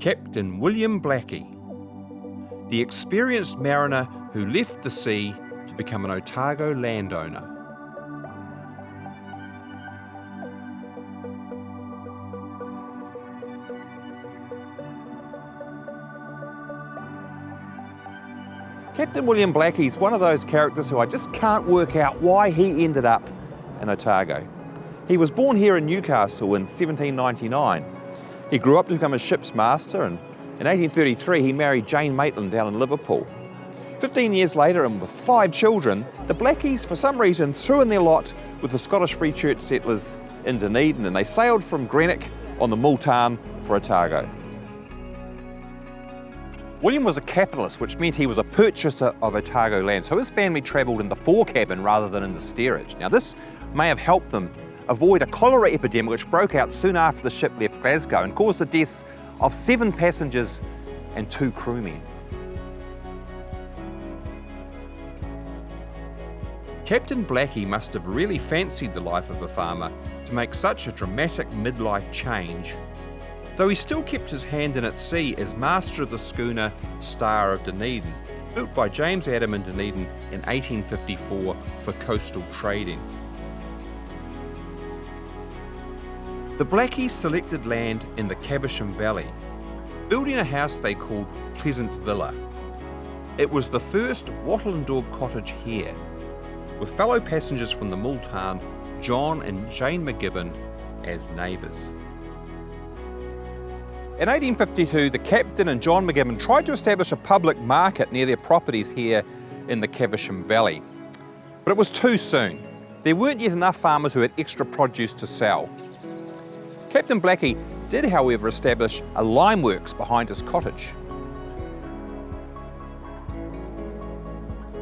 Captain William Blackie, the experienced mariner who left the sea to become an Otago landowner. Captain William Blackie is one of those characters who I just can't work out why he ended up in Otago. He was born here in Newcastle in 1799. He grew up to become a ship's master, and in 1833 he married Jane Maitland down in Liverpool. 15 years later, and with 5 children, the Blackies for some reason threw in their lot with the Scottish Free Church settlers in Dunedin, and they sailed from Greenock on the Multan for Otago. William was a capitalist, which meant he was a purchaser of Otago land, so his family travelled in the forecabin rather than in the steerage. Now this may have helped them avoid a cholera epidemic which broke out soon after the ship left Glasgow and caused the deaths of 7 passengers and 2 crewmen. Captain Blackie must have really fancied the life of a farmer to make such a dramatic midlife change, though he still kept his hand in at sea as master of the schooner Star of Dunedin, built by James Adam in Dunedin in 1854 for coastal trading. The Blackies selected land in the Caversham Valley, building a house they called Pleasant Villa. It was the first wattle and daub cottage here, with fellow passengers from the Multan, John and Jane McGibbon, as neighbours. In 1852, the captain and John McGibbon tried to establish a public market near their properties here in the Caversham Valley. But it was too soon. There weren't yet enough farmers who had extra produce to sell. Captain Blackie did, however, establish a lime works behind his cottage.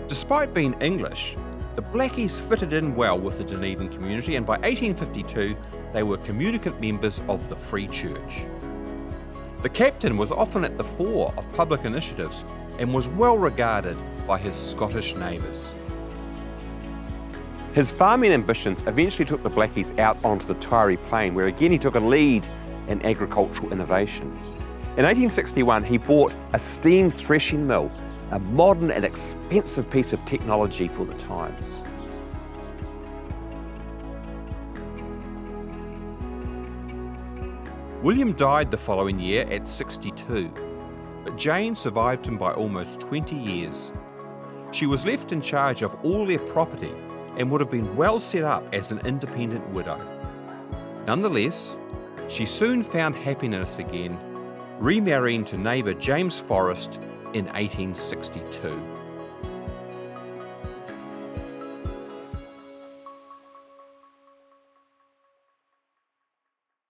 Despite being English, the Blackies fitted in well with the Dunedin community, and by 1852 they were communicant members of the Free Church. The captain was often at the fore of public initiatives and was well regarded by his Scottish neighbours. His farming ambitions eventually took the Blackies out onto the Taieri Plain, where again he took a lead in agricultural innovation. In 1861 he bought a steam threshing mill, a modern and expensive piece of technology for the times. William died the following year at 62, but Jane survived him by almost 20 years. She was left in charge of all their property and would have been well set up as an independent widow. Nonetheless, she soon found happiness again, remarrying to neighbour James Forrest in 1862.